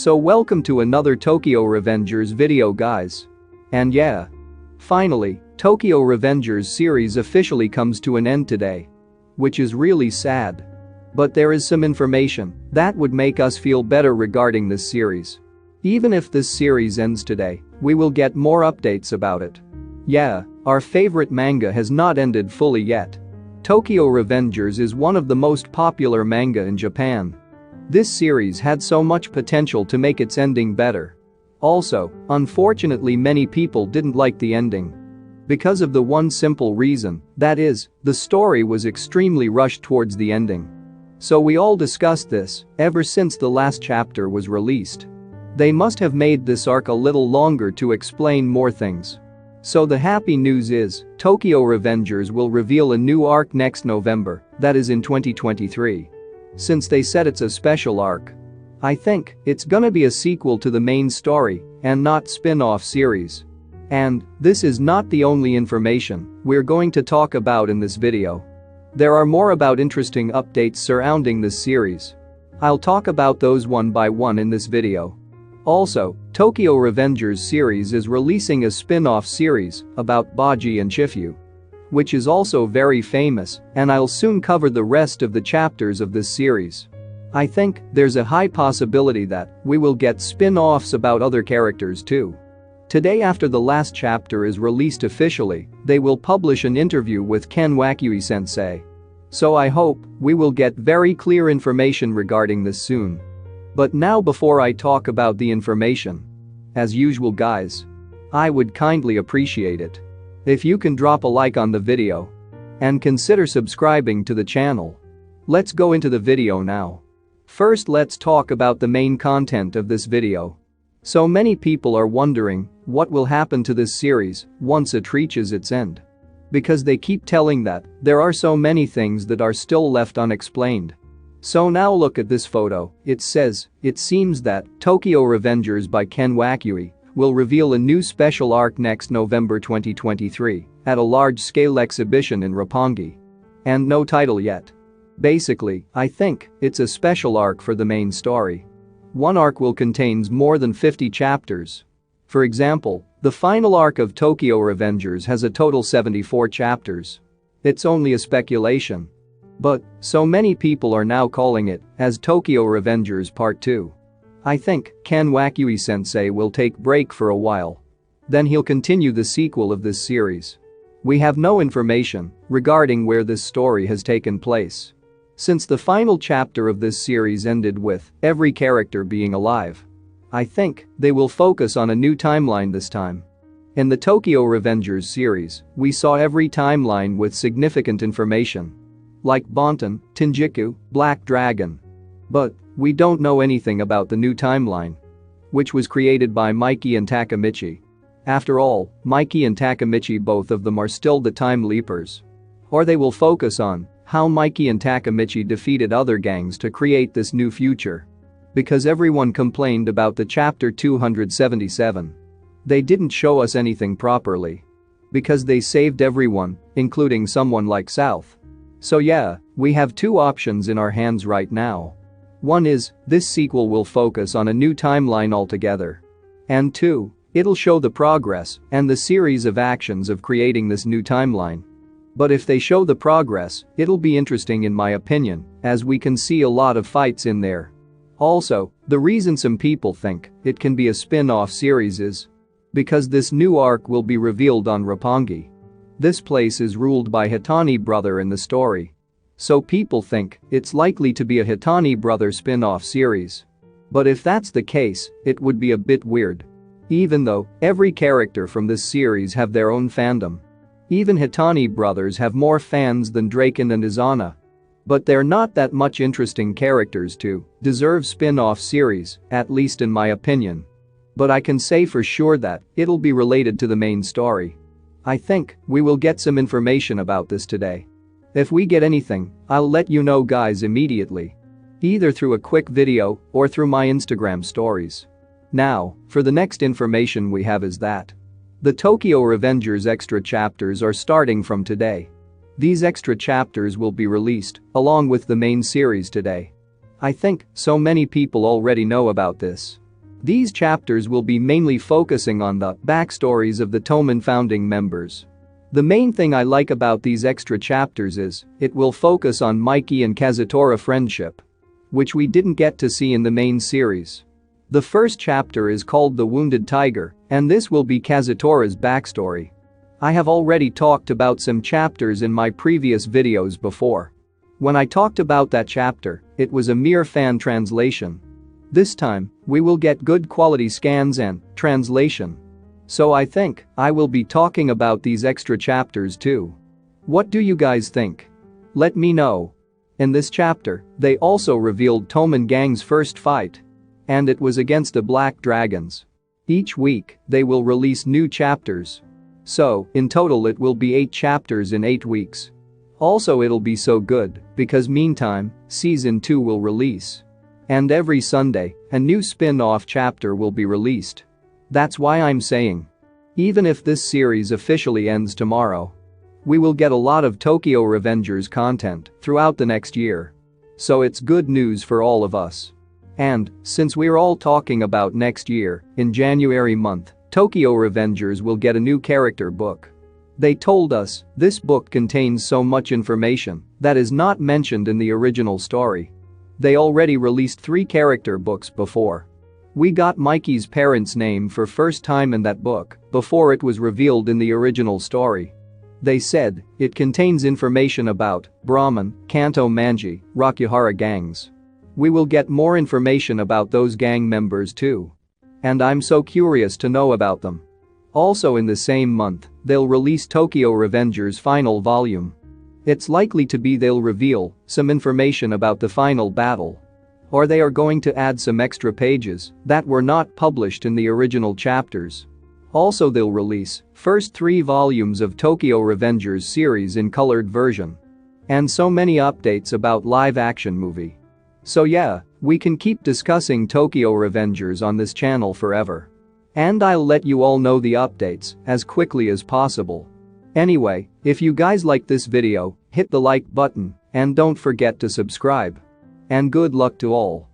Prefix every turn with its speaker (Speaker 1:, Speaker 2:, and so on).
Speaker 1: So welcome to another Tokyo Revengers video guys. And yeah. Finally, Tokyo Revengers series officially comes to an end today. Which is really sad. But there is some information that would make us feel better regarding this series. Even if this series ends today, we will get more updates about it. Yeah, our favorite manga has not ended fully yet. Tokyo Revengers is one of the most popular manga in Japan. This series had so much potential to make its ending better. Also, unfortunately many people didn't like the ending. Because of the one simple reason, that is, the story was extremely rushed towards the ending. So we all discussed this ever since the last chapter was released. They must have made this arc a little longer to explain more things. So the happy news is, Tokyo Revengers will reveal a new arc next November, that is in 2023. Since they said it's a special arc. I think it's gonna be a sequel to the main story and not spin-off series. And this is not the only information we're going to talk about in this video. There are more about interesting updates surrounding this series. I'll talk about those one by one in this video. Also, Tokyo Revengers series is releasing a spin-off series about Baji and Shifu, which is also very famous, and I'll soon cover the rest of the chapters of this series. I think there's a high possibility that we will get spin-offs about other characters too. Today after the last chapter is released officially, they will publish an interview with Ken Wakui sensei. So I hope we will get very clear information regarding this soon. But now before I talk about the information, as usual guys, I would kindly appreciate it if you can drop a like on the video and consider subscribing to the channel. Let's go into the video now. First let's talk about the main content of this video. So many people are wondering what will happen to this series once it reaches its end. Because they keep telling that there are so many things that are still left unexplained. So now look at this photo, it says, it seems that Tokyo Revengers by Ken Wakui will reveal a new special arc next November 2023 at a large-scale exhibition in Roppongi. And no title yet. Basically, I think it's a special arc for the main story. One arc will contain more than 50 chapters. For example, the final arc of Tokyo Revengers has a total 74 chapters. It's only a speculation. But so many people are now calling it as Tokyo Revengers Part 2. I think Ken Wakui sensei will take break for a while. Then he'll continue the sequel of this series. We have no information regarding where this story has taken place. Since the final chapter of this series ended with every character being alive. I think they will focus on a new timeline this time. In the Tokyo Revengers series, we saw every timeline with significant information. Like Bonton, Tenjiku, Black Dragon. But we don't know anything about the new timeline, which was created by Mikey and Takemichi. After all, Mikey and Takemichi, both of them are still the time leapers. Or they will focus on how Mikey and Takemichi defeated other gangs to create this new future. Because everyone complained about the chapter 277. They didn't show us anything properly. Because they saved everyone, including someone like South. So yeah, we have two options in our hands right now. One is, this sequel will focus on a new timeline altogether. And two, it'll show the progress and the series of actions of creating this new timeline. But if they show the progress, it'll be interesting in my opinion, as we can see a lot of fights in there. Also, the reason some people think it can be a spin-off series is because this new arc will be revealed on Roppongi. This place is ruled by Hitani brother in the story. So people think it's likely to be a Hitani brother spin-off series. But if that's the case, it would be a bit weird. Even though every character from this series have their own fandom. Even Hitani brothers have more fans than Draken and Izana. But they're not that much interesting characters to deserve spin-off series, at least in my opinion. But I can say for sure that it'll be related to the main story. I think we will get some information about this today. If we get anything, I'll let you know guys immediately. Either through a quick video or through my Instagram stories. Now, for the next information we have is that the Tokyo Revengers extra chapters are starting from today. These extra chapters will be released along with the main series today. I think so many people already know about this. These chapters will be mainly focusing on the backstories of the Toman founding members. The main thing I like about these extra chapters is it will focus on Mikey and Kazutora friendship, which we didn't get to see in the main series. The first chapter is called The Wounded Tiger, and this will be Kazutora's backstory. I have already talked about some chapters in my previous videos before. When I talked about that chapter, it was a mere fan translation. This time, we will get good quality scans and translation. So I think I will be talking about these extra chapters too. What do you guys think? Let me know. In this chapter, they also revealed Toman Gang's first fight. And it was against the Black Dragons. Each week, they will release new chapters. So, in total it will be 8 chapters in 8 weeks. Also it'll be so good, because meantime, Season 2 will release. And every Sunday, a new spin-off chapter will be released. That's why I'm saying. Even if this series officially ends tomorrow, we will get a lot of Tokyo Revengers content throughout the next year. So it's good news for all of us. And, since we're all talking about next year, in January month, Tokyo Revengers will get a new character book. They told us this book contains so much information that is not mentioned in the original story. They already released 3 character books before. We got Mikey's parents' name for first time in that book before it was revealed in the original story. They said it contains information about Brahman, Kanto Manji, Rakuhara gangs. We will get more information about those gang members too. And I'm so curious to know about them. Also in the same month, they'll release Tokyo Revengers final volume. It's likely to be they'll reveal some information about the final battle. Or they are going to add some extra pages that were not published in the original chapters. Also they'll release first 3 volumes of Tokyo Revengers series in colored version. And so many updates about live-action movie. So yeah, we can keep discussing Tokyo Revengers on this channel forever. And I'll let you all know the updates as quickly as possible. Anyway, if you guys like this video, hit the like button and don't forget to subscribe. And good luck to all.